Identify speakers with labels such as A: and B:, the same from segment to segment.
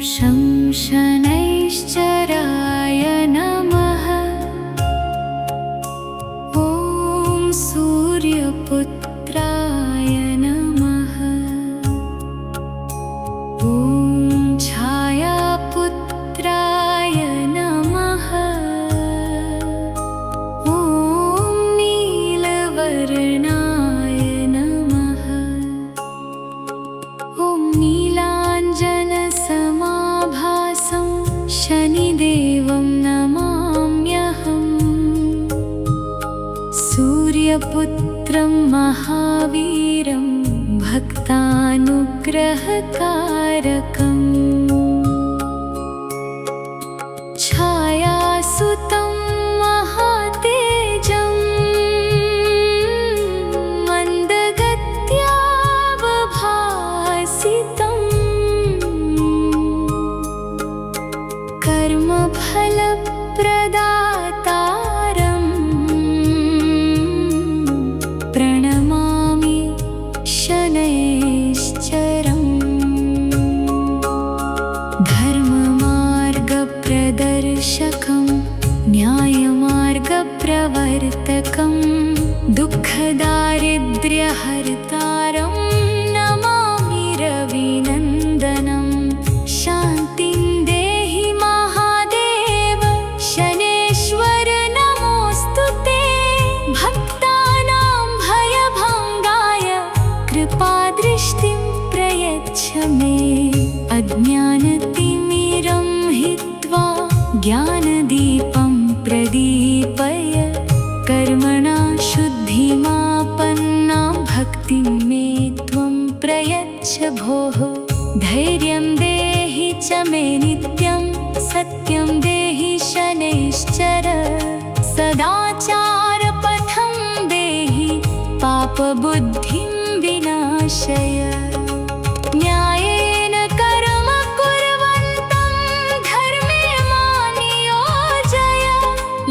A: शं शनैश्चराय नमः। ॐ सूर्यपुत्राय नमः। ॐ छायापुत्राय नमः। ॐ नीलवर्णाय नमः। ॐ नीलाञ्जनसमाभासं शनिदेवं नमाम्यहम्। सूर्यपुत्रं महावीरं भक्तानुग्रहकारकम्। छायासुतं महातेजं मन्दगत्यावभासितम्। कर्मफलप्रदातारं प्रणमामि शनैश्चरम्। धर्ममार्गप्रदर्शकं न्यायमार्गप्रवर्तकं दुःखदारिद्र्यहर्तारं नमामि रविनन्दनं। शान्तिं देहि महादेव शनेश्वर नमोऽस्तु ते। भक्तानां भयभङ्गाय कृपादृष्टिं प्रयच्छ मे। अज्ञानतिमिरं हित्वा ज्ञानदीपं प्रदीपय। कर्मणा शुद्धिमापन्ना भक्तिं मे त्वं प्रयच्छ भोः। धैर्यं देहि च मे नित्यं सत्यं देहि शनैश्चर। सदाचारपथं देहि पापबुद्धिं विनाशय। न्यायेन कर्म कुर्वन्तं धर्मे मानियोजय।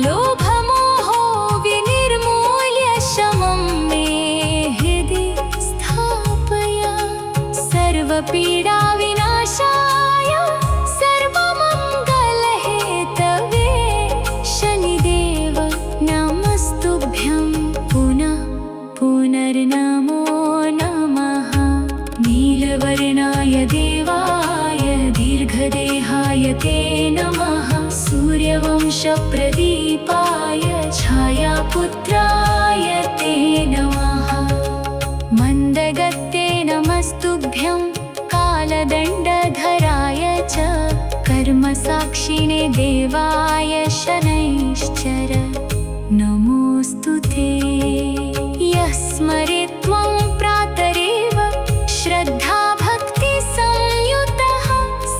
A: लोभमोहो विनिर्मूल्य शमं मे हृदि स्थापय। सर्वपीडाविनाशाय सर्वमङ्गलहेतवे शनिदेव नमस्तुभ्यं पुनः पुनर्नमो नमः। नीलवर्णाय देवाय दीर्घदेहाय ते नमः। सूर्यवंशप्रदीपाय छायापुत्राय ते नमः। मन्दगत्ते नमस्तुभ्यं कालदण्डधराय च। कर्मसाक्षिणे देवाय शनैश्चर नमोऽस्तु ते। यः स्मरेत् त्वं प्रातरेव श्रद्धाभक्तिसंयुतः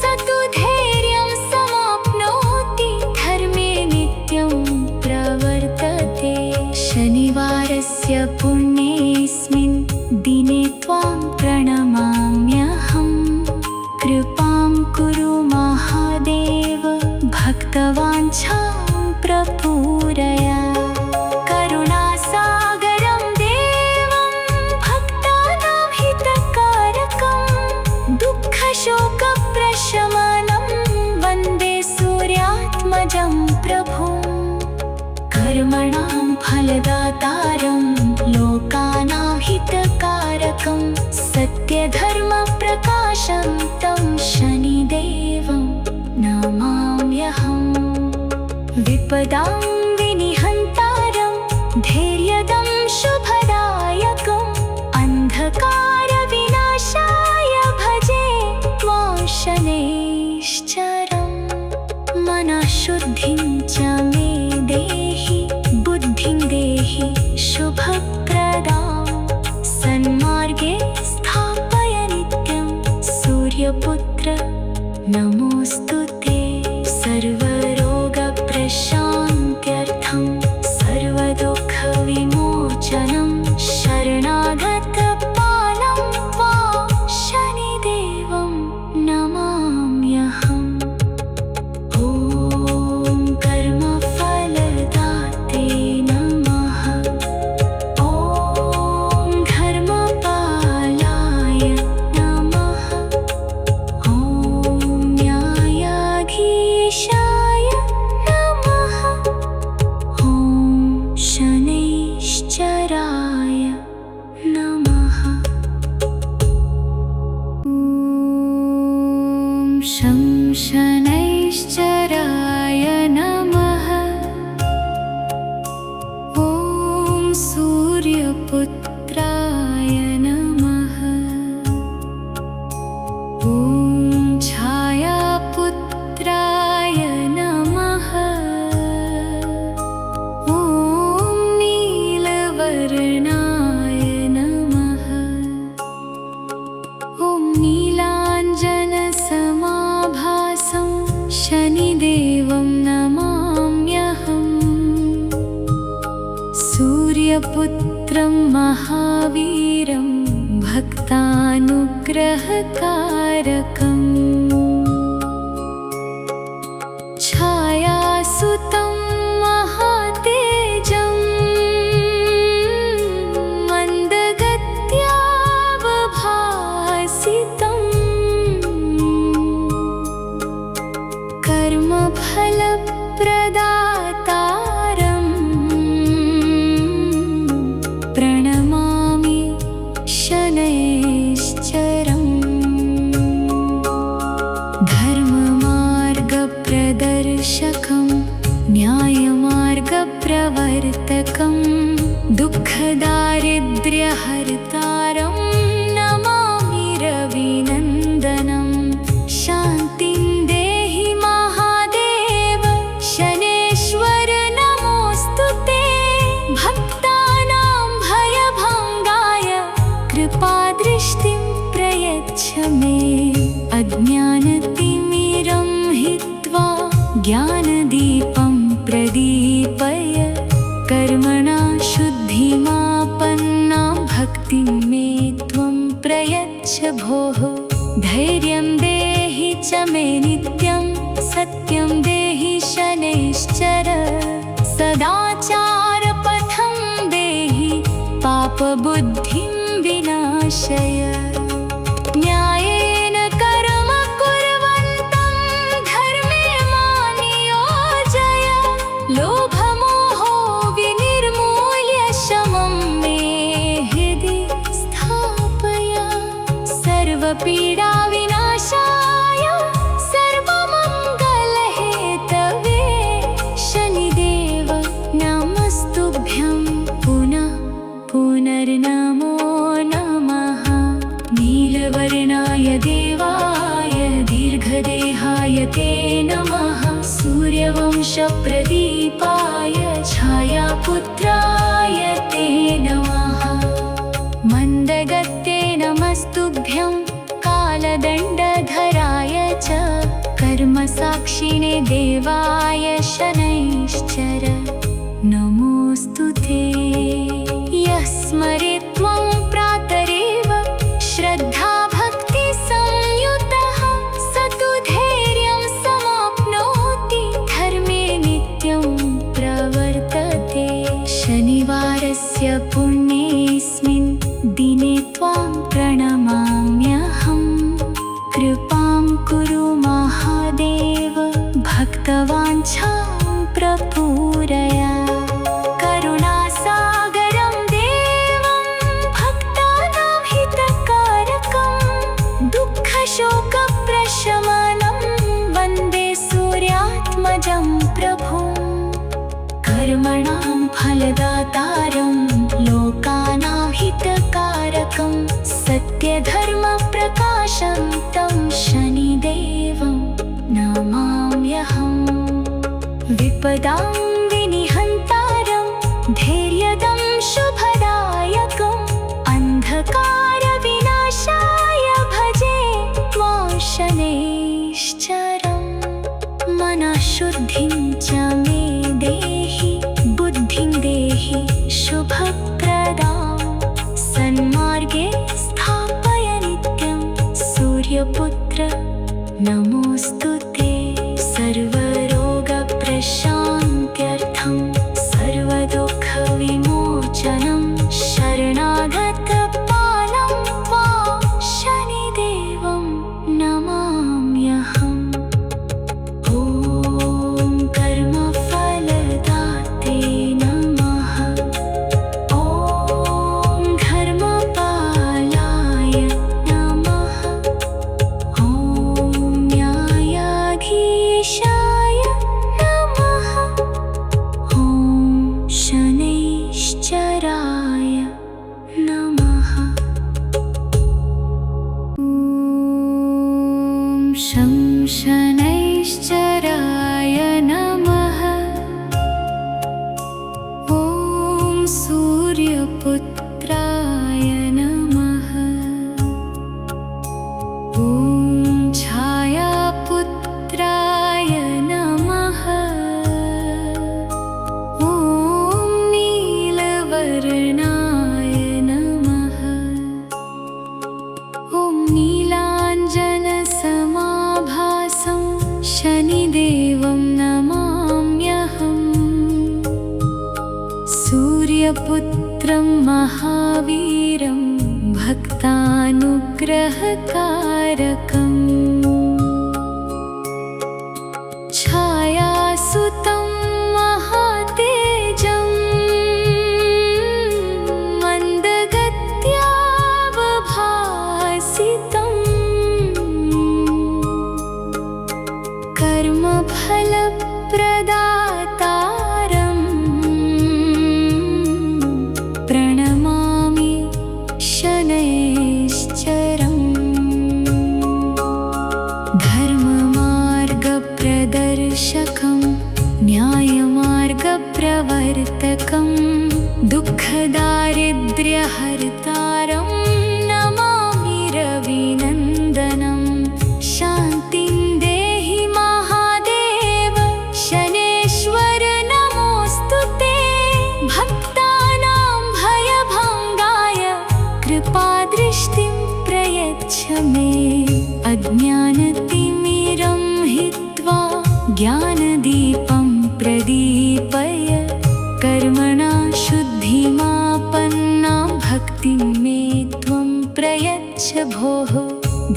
A: स तु धैर्यं समाप्नोति धर्मे नित्यं प्रवर्तते। शनिवारस्य पुण्येऽस्मिन् दिने त्वां प्रणमाम्यहम्। कृपां कुरु महादेव भक्तवाञ्छां प्रपूरय। करुणासागरं देवं भक्तानां हितकारकं दुःखशोकप्रशमनं वन्दे सूर्यात्मजं प्रभुम्। कर्मणां फलदातारं लोकानां हितकारकं सत्यधर्मप्रकाशं तं शनिदेवं नमाम्यहम्। विपदां विनिहन्तारं धैर्यदं शुभदायकम् अन्धकारविनाशाय भजे त्वां शनैश्चरम्। मनःशुद्धिं च मे देहि बुद्धिं देहि शुभप्रदां। सन्मार्गे स्थापय नित्यं सूर्यपुत्र नमोऽस्तु ते। सर्वरोगप्रशान्त्यर्थं सर्वदुःखविमोचनं शरणागतपालं त्वां शनिदेवं नमाम्यहम्। ॐ कर्मफलदाते नमः। ॐ धर्मपालाय नमः। ॐ शं शनैश्चराय नमः। ॐ सूर्यपुत्राय नमः। ॐ छायापुत्राय नमः। ॐ नीलवर्णाय नमः। ॐ नीलाञ्जनसमाभासं शनिदेवं नमाम्यहम्। सूर्यपुत्रं महावीरं भक्तानुग्रहकारकम्। छायासुतं महातेजं मन्दगत्यावभासितम्। कर्मफलप्रदातारं प्रणमामि शनैश्चरम्। धर्ममार्गप्रदर्शकं न्यायमार्गप्रवर्तकं दुःखदारिद्र्यहर्तारं नमामि रविनन्दनं। शान्तिं देहि महादेव शनेश्वर नमोऽस्तु ते। भक्तानां भयभङ्गाय कृपादृष्टिं प्रयच्छ मे। अज्ञानतिमिरं हित्वा ज्ञानदीपं प्रदीपय। कर्मणा शुद्धिमापन्ना भक्तिं मे त्वं प्रयच्छ भोः। धैर्यं देहि च मे नित्यं सत्यं देहि शनैश्चर। सदाचारपथं देहि पापबुद्धिं विनाशय। न्यायेन कर्म कुर्वन्तं धर्मे मां नियोजय। लोभमोहो विनिर्मूल्य शमं मे हृदि स्थापय। सर्वपीडाविनाशाय सर्वमङ्गलहेतवे शनिदेव नमस्तुभ्यं पुनः पुनर्नमो नमः। नीलवर्णाय देवाय दीर्घदेहाय ते नमः। सूर्यवंशप्रदीपाय छायापुत्राय ते नमः। मन्दगत्ते नमस्तुभ्यं कालदण्डधराय च। कर्मसाक्षिणे देवाय शनैश्चर नमोऽस्तु ते। यः स्मरे त्वं प्रातरेव श्रद्धाभक्तिसंयुतः स तु धैर्यं समाप्नोति। धर्मे नित्यं प्रवर्तते। शनिवारस्य पुण्येऽस्मिन् दिने त्वां प्रणमाम्यहम्। कृपां कुरु महादेव भक्तवाञ्छां प्रपूरय। करुणासागरं देवं भक्तानां हितकारकं। दुःखशोकप्रशमनं वन्दे सूर्यात्मजं प्रभुम्। कर्मणां फलदातारं लोकानां हितकारकं। सत्यधर्मप्रकाशं तं शनिदेवं नमाम्यहम्। विपदां विनिहन्तारं धैर्यदं शुभदायकम्। अन्धकारविनाशाय भजे त्वां शनैश्चरम्। मनःशुद्धिं च मे देहि बुद्धिं देहि शुभप्रदां। सन्मार्गे स्थापय नित्यं सूर्यपुत्र नमोऽस्तु ते। सर्वरोगप्रशान्त्यर्थं सर्वदुःखविमोचनं शरणागतपालं त्वां शनिदेवं नमाम्यहम्। ॐ कर्मफलदाते नमः। ॐ धर्मपालाय नमः। ॐ शं शनैश्चराय नमः। ॐ सूर्यपुत्राय नमः। ॐ छायापुत्राय नमः। ॐ नीलवर्णाय नमः। ॐ नीलाञ्जनसमाभासं शनिदेवं नमाम्यहम्। सूर्यपुत्रं महावीरं भक्तानुग्रहकारकम्। छायासुतं महातेजं मन्दगत्यावभासितं। कर्मफलप्रदातारं प्रणमामि शनैश्चरम्। धर्ममार्गप्रदर्शकं न्यायमार्गप्रवर्तकं दुःखदारिद्र्यहर्तारं नमामि रविनन्दनं। शान्तिं देहि महादेव शनेश्वर नमोऽस्तु ते। भक्तानां भयभङ्गाय कृपादृष्टिं प्रयच्छ मे। अज्ञानतिमिरं हित्वा ज्ञानदीपं प्रदीपय। कर्मणा शुद्धिमापन्ना भक्तिं मे त्वं प्रयच्छ भोः।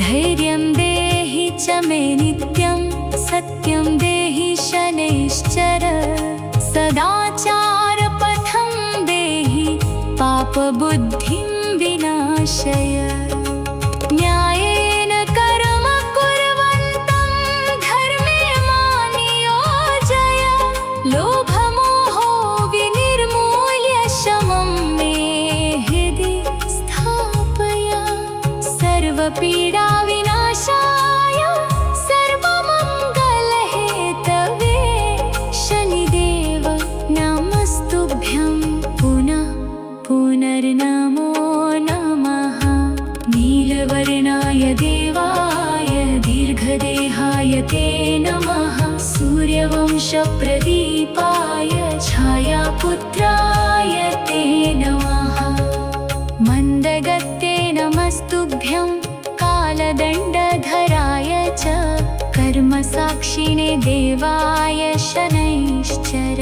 A: धैर्यं देहि च मे नित्यं सत्यं देहि शनैश्चर। सदाचारपथं देहि पापबुद्धिं विनाशय। न्यायेन कर्म कुर्वन्तं धर्मे मां नियोजय। लोभमोहो विनिर्मूल्य शमं मे हृदि स्थापय। सर्वपीडाविनाशाय सर्वमङ्गलहेतवे शनिदेव नमस्तुभ्यं पुनः पुनर्नमो नमः। नीलवर्णाय देवाय दीर्घदेहाय ते नमः। सूर्यवंशप्रदीपाय छायापुत्राय ते नमः। मन्दगत्ये नमस्तुभ्यं कालदण्डधराय च। कर्मसाक्षिणे देवाय शनैश्चर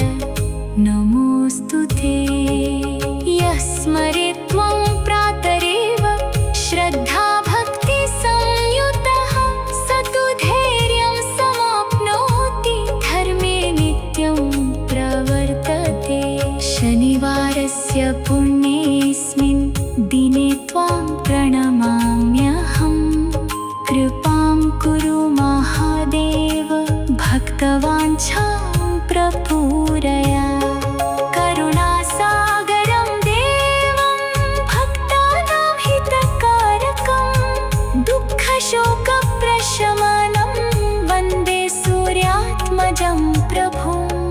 A: नमोऽस्तु ते। यः स्मरेत् त्वं प्रातरेव श्रद्धाभक्तिसंयुतः स तु धैर्यं समाप्नोति। धर्मे नित्यं प्रवर्तते। शनिवारस्य पुण्येऽस्मिन् दिने त्वां प्रणमाम्यहम्। कृपां कुरु महादेव भक्तवाञ्छां प्रपूरय। करुणासागरं देवं भक्तानां हितकारकं दुःखशोकप्रशमनं वन्दे सूर्यात्मजं प्रभुम्।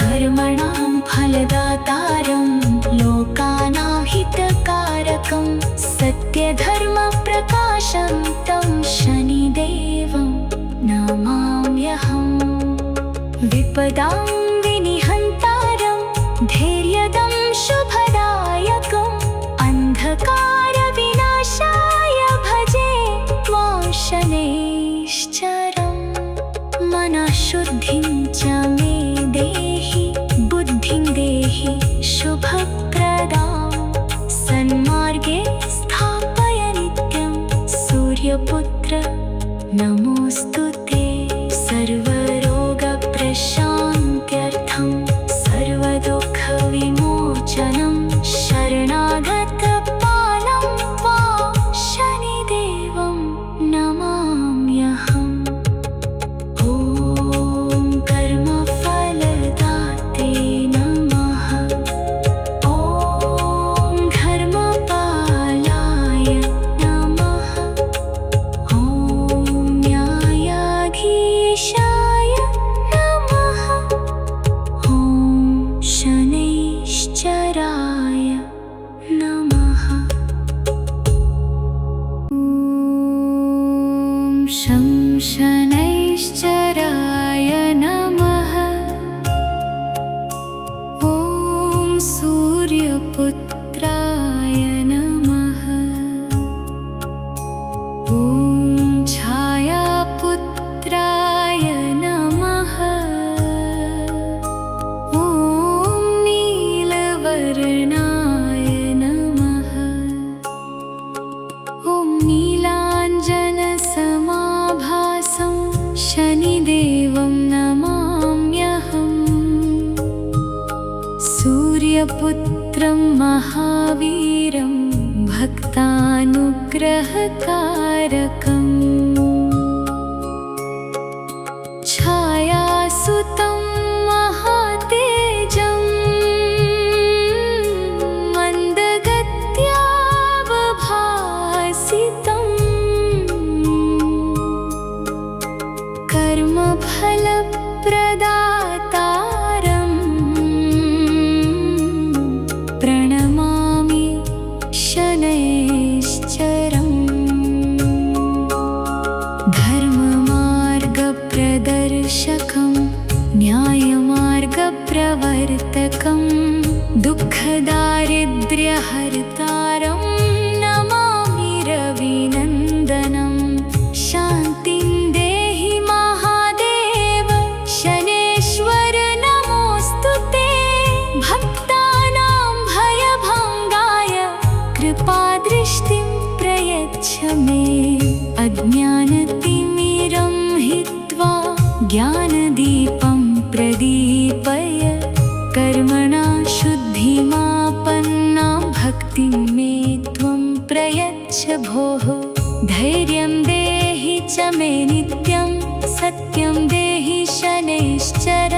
A: कर्मणां फलदातारं लोकानां हितकारकं सत्यधर्मप्रकाशं तं शनिदेवं नमाम्यहम्। विपदां विनिहन्तारं धैर्यदं शुभदायकम् अन्धकारविनाशाय भजे त्वां शनैश्चरम्। मनःशुद्धिं च मे देहि बुद्धिं देहि शुभप्रदां। सन्मार्गे स्थापय नित्यं सूर्यपुत्र नमोऽस्तु ते। सर्वरोगप्रशान्त्यर्थं सर्वदुःखविमोचनं शरणागतपालं त्वां शनिदेवं नमाम्यहम्। ॐ कर्मफलदाते नमः। ॐ धर्मपालाय नमः। ॐ शं शनैश्चराय नमः। ॐ सूर्यपुत्राय नमः। ॐ छायापुत्राय नमः। ॐ नीलवर्णाय नमः। ॐ नीलाञ्जनसमाभासं शनिदेवं नमाम्यहम्। सूर्यपुत्रं महावीरं भक्तानुग्रहकारकम्। छायासुतं महातेजं मन्दगत्यावभासितम्। कर्मफलप्रदातारं प्रणमामि शनैश्चरम्। धर्ममार्गप्रदर्शकं न्यायमार्गप्रवर्तकं दुःखदारिद्र्यहर्तारं नमामि रविनन्दनं। शान्तिं देहि महादेव शनेश्वर नमोऽस्तु ते। भक्तानां भयभङ्गाय कृपादृष्टिं प्रयच्छ मे। अज्ञानतिमिरं हित्वा ज्ञानदीपं प्रदीपय। कर्मणा शुद्धिमापन्ना भक्तिं मे त्वं प्रयच्छ भोः। धैर्यं देहि च मे नित्यं सत्यं देहि शनैश्चर।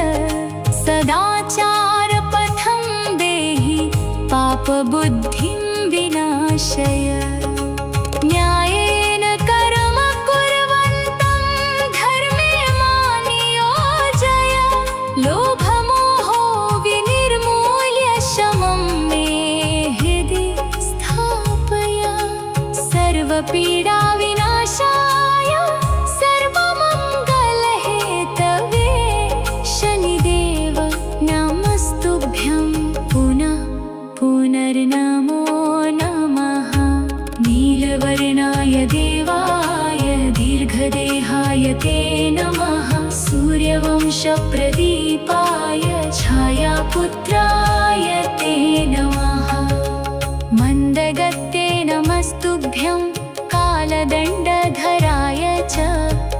A: सदाचारपथं देहि पापबुद्धिं विनाशय। न्यायेन कर्म कुर्वन्तं धर्मे मानियोजय। लोभमोहो विनिर्मूल्य शमं मे हृदि स्थापय। सर्वपीडाविनाशाय सर्वमङ्गलहेतवे शनिदेव नमस्तुभ्यं पुनः पुनर्नमो नमः। नीलवर्णाय देवाय दीर्घदेहाय ते नमः। सूर्यवंशप्रदीपाय छायापुत्राय ते नमः। मन्दगत्ते नमस्तुभ्यं कालदण्डधराय च।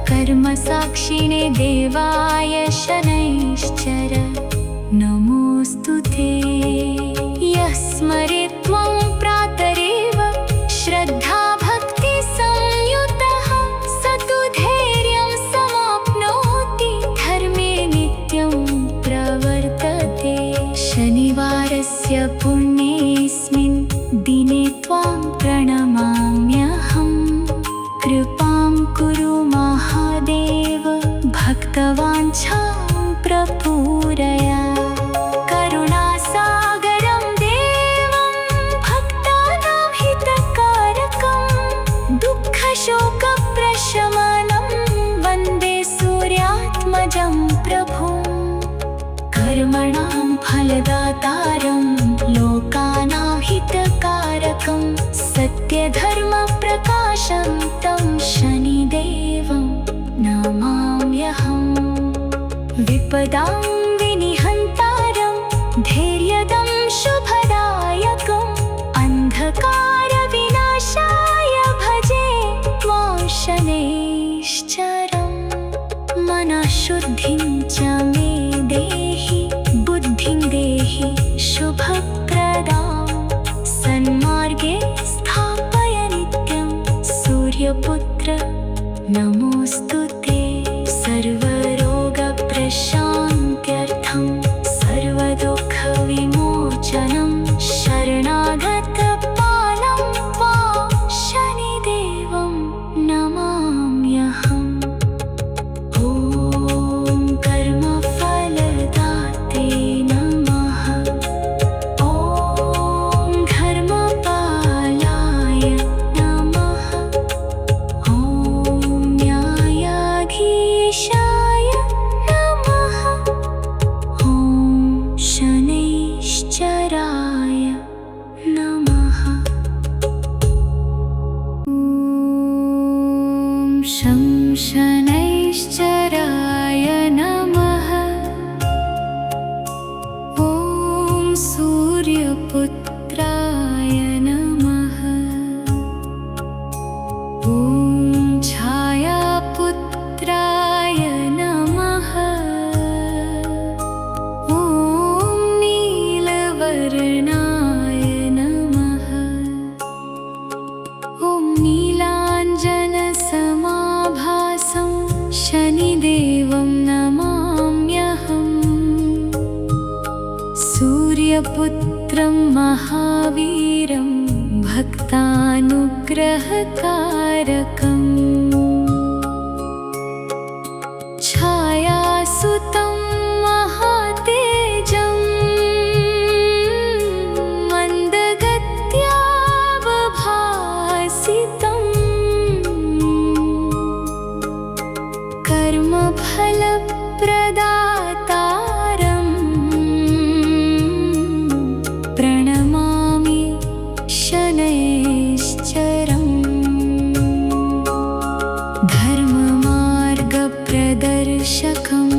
A: कर्मसाक्षिणे देवाय शनैश्चर नमोऽस्तु ते। यः स्मरेत् त्वं प्रातरेव श्रद्धाभक्तिसंयुतः स तु धैर्यं समाप्नोति धर्मे नित्यं प्रवर्तते। शनिवारस्य पुण्येऽस्मिन् दिने त्वां प्रणमाम्यहम्। कृपां कुरु महादेव भक्तवाञ्छां प्रपूरय। करुणासागरं देवं भक्तानां हितकारकं दुःखशोकप्रशमनं वन्दे सूर्यात्मजं प्रभुम्। कर्मणां फलदातारं लोकानां हितकारकं सत्यधर्मप्रकाशं तं शनिदेवं नमाम्यहम्। विपदां विनिहन्तारं धैर्यदं शुभदायकम् अन्धकारविनाशाय भजे त्वां शनैश्चरम्। मनःशुद्धिं च मे देहि बुद्धिं देहि शुभप्रदां। सन्मार्गे स्थापय नित्यं सूर्यपुत्र नमोऽस्तु ते। सर्वरोगप्रशान्त्यर्थं सर्वदुःखविमोचनं शरणागतपालं त्वां शनिदेवं नमाम्यहम्। ॐ कर्मफलदाते नमः। ॐ धर्मपालाय नमः। ॐ शनैश्चराय नमः। ॐ सूर्यपुत्राय नमः। ॐ छायापुत्राय नमः। ॐ नीलवर्णाय नमः। ॐ नीलाञ्जनसमाभासं शनिदेवं नमाम्यहम्। सूर्यपुत्रं महावीरं भक्तानुग्रहकारकम्। छायासुतं महातेजं मन्दगत्यावभासितम्। कर्मफलप्रदातारं प्रणमामि शनैश्चरम्। धर्ममार्गप्रदर्शकं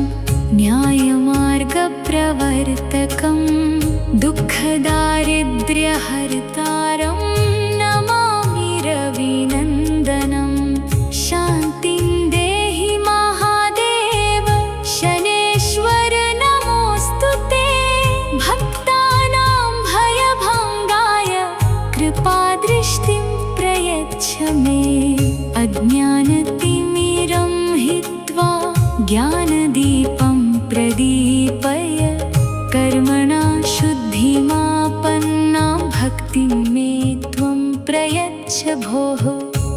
A: न्यायमार्गप्रवर्तकं दुःखदारिद्र्यहर्तारं नमामि रविनन्दनं। शान्तिं देहि महादेव शनेश्वर नमोऽस्तु ते। भक्तानां भयभङ्गाय कृपादृष्टिं प्रयच्छ मे। अज्ञानतिमिरं हित्वा ज्ञानदीपं प्रदीपय। कर्मणा शुद्धिमापन्ना भक्तिं मे त्वं प्रयच्छ भोः।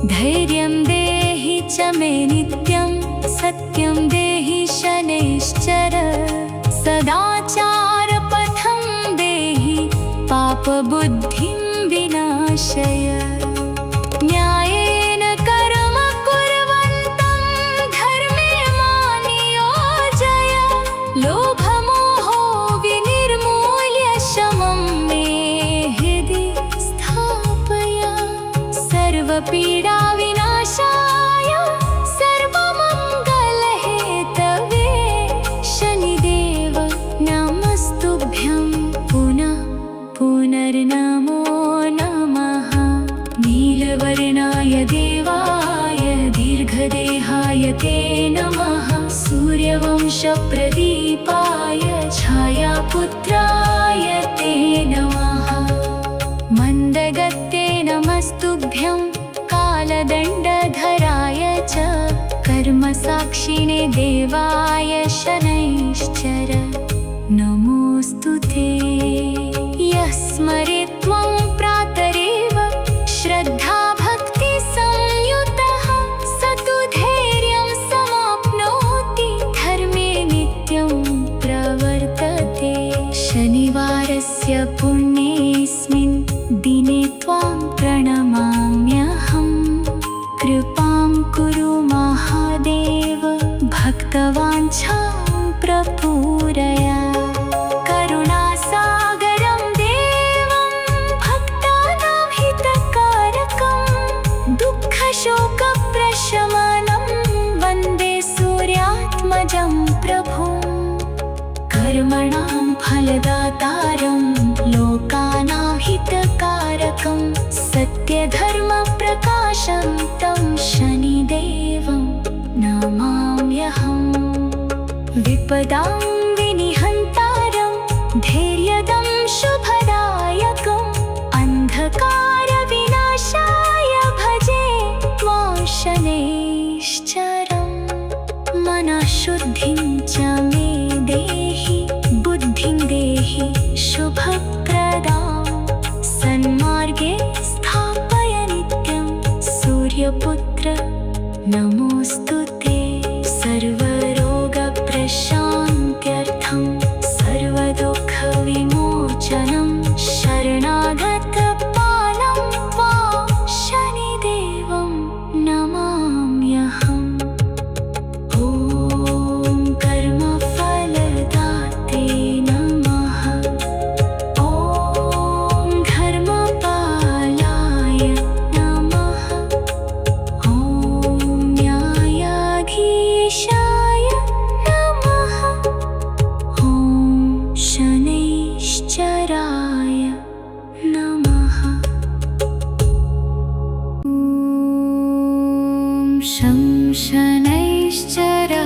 A: धैर्यं देहि च मे नित्यं सत्यं देहि शनैश्चर। सदाचारपथं देहि पापबुद्धिं विनाशय। न्यायेन कर्म कुर्वन्तं धर्मे मानियोजय। लोभमोहो विनिर्मूल्य शमं मे हृदि स्थापय। सर्वपीडाविनाशाय सर्वमङ्गलहेतवे शनिदेव नमस्तुभ्यं पुनः पुनर्नमो नमः। नीलवर्णाय देवाय दीर्घदेहाय ते नमः। सूर्यवंशप्रदीपाय छायापुत्राय ते नमः। मन्दगत्ते नमस्तुभ्यं कालदण्डधराय च। कर्मसाक्षिणे देवाय शनैश्चर नमोऽस्तु ते। यः स्मरेत् त्वं प्रातरेव श्रद्धाभक्तिसंयुतः स तु धैर्यं समाप्नोति धर्मे नित्यं प्रवर्तते। शनिवारस्य पुण्येऽस्मिन् दिने त्वां प्रणमाम्यहम्। कृपां कुरु महादेव भक्तवाञ्छां प्रपूरय। करुणासागरं देवं भक्तानां हितकारकं दुःखशोकप्रशमनं वन्दे सूर्यात्मजं प्रभुम्। कर्मणां फलदातारं लोकानां हितकारकं सत्यधर्मप्रकाशं तं शनिदेवं नमाम्यहम्। विपदां विनिहन्तारं धैर्यदं शुभदायकम् अन्धकारविनाशाय भजे त्वां शनैश्चरम्। मनःशुद्धिं च मे देहि बुद्धिं देहि शुभप्रदां। सन्मार्गे स्थापय नित्यं सूर्यपुत्र नमोऽस्तु ते। सर्वरोगप्रशान्त्यर्थं सर्वदुःखविमोचनं शरणागतपालं त्वां शनिदेवं नमाम्यहम्। ॐ कर्मफलदाते नमः। ॐ धर्मपालाय नमः। ॐ न्यायाय शनैश्चराय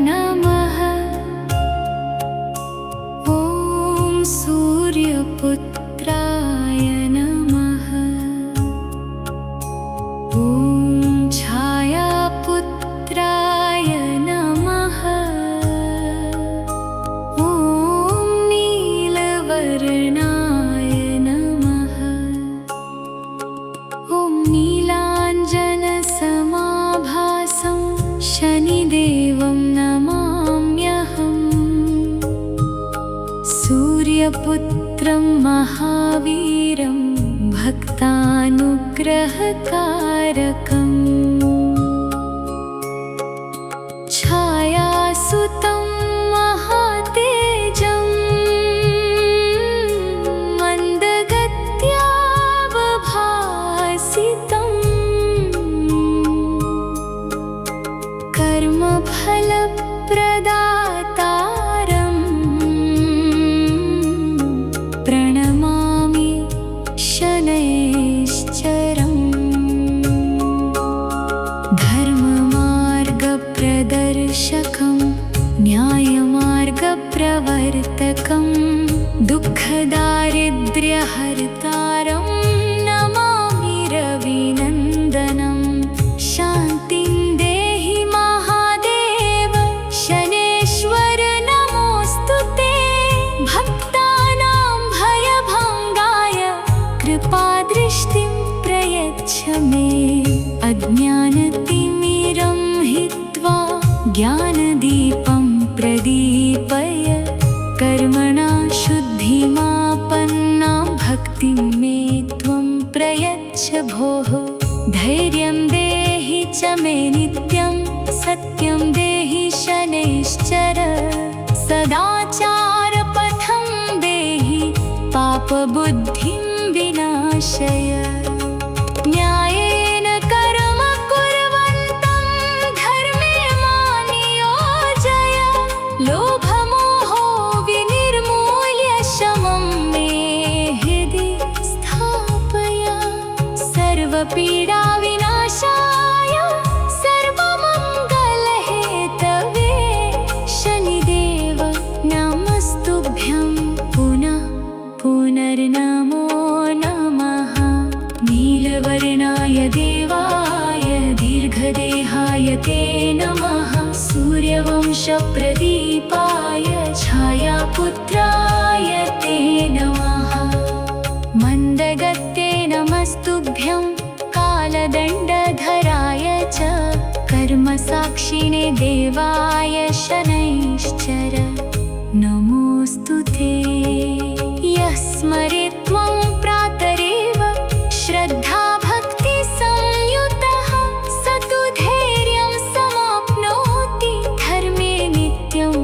A: नमः। ॐ सूर्यपुत्राय नमः। ॐ छायापुत्राय नमः। ॐ नीलवर्णाय नमः। ॐ नीलाञ्जनसमाभासं शनिदेवं नमाम्यहम्। सूर्यपुत्रं महावीरं भक्तानुग्रहकारकम्। छायासुतं महातेजं मन्दगत्यावभासितम्। कर्मफलप्रदातारं प्रणमामि शनैश्चरम्। धर्ममार्गप्रदर्शकं न्यायमार्गप्रवर्तकं दुःखदारिद्र्यहर्तारं नमामि रविनन्दनं। शान्तिं देहि महादेव शनेश्वर नमोऽस्तु ते। भक्तानां भयभङ्गाय कृपादृष्टिं प्रयच्छ मे। अज्ञानतिमिरं हित्वा ज्ञानदीपं प्रदीपय। कर्मणा शुद्धिमापन्नां भक्तिं मे त्वं प्रयच्छ भोः। धैर्यं देहि च मे नित्यं सत्यं देहि शनैश्चर। सदाचारपथं देहि पापबुद्धिं विनाशय। न्यायेन कर्म कुर्वन्तं धर्मे मां नियोजय। लोभमोहो विनिर्मूल्य शमं मे हृदि स्थापय। सर्वपीडाविनाशाय सर्वमङ्गलहेतवे शनिदेव नमस्तुभ्यं पुनः पुनर्नमो नमः। नीलवर्णाय देवाय दीर्घदेहाय ते नमः। सूर्यवंशप्रदीपाय छायापुत्राय ते नमः। मन्दगत्ते नमस्तुभ्यं कालदण्डधराय च। कर्मसाक्षिणे देवाय शनैश्चर नमोऽस्तु ते। यः स्मरेत् त्वं प्रातरेव श्रद्धाभक्तिसंयुतः स तु धैर्यं समाप्नोति। धर्मे नित्यं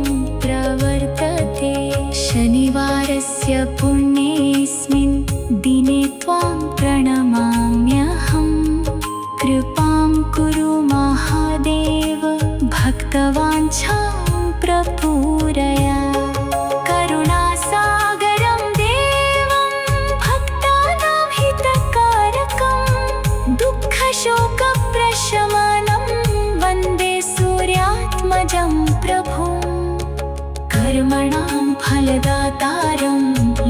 A: प्रवर्तते। शनिवारस्य पुण्येऽस्मिन् दिने त्वां प्रणमाम्यहम्। कृपां कुरु महादेव भक्तवाञ्छां प्रपूरय। करुणासागरं देवं भक्तानां हितकारकं। दुःखशोकप्रशमनं वन्दे सूर्यात्मजं प्रभुम्। कर्मणां फलदातारं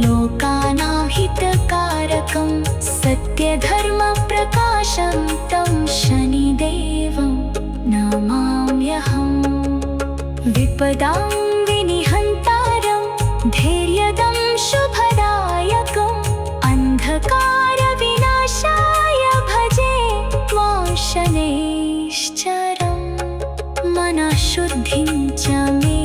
A: लोकानां हितकारकं। सत्यधर्मप्रकाशं तं शनिदेवं नमाम्यहम्। विपदां विनिहन्तारं धैर्यदं शुभदायकम्। अन्धकारविनाशाय भजे त्वां शनैश्चरम्। मनःशुद्धिं च मे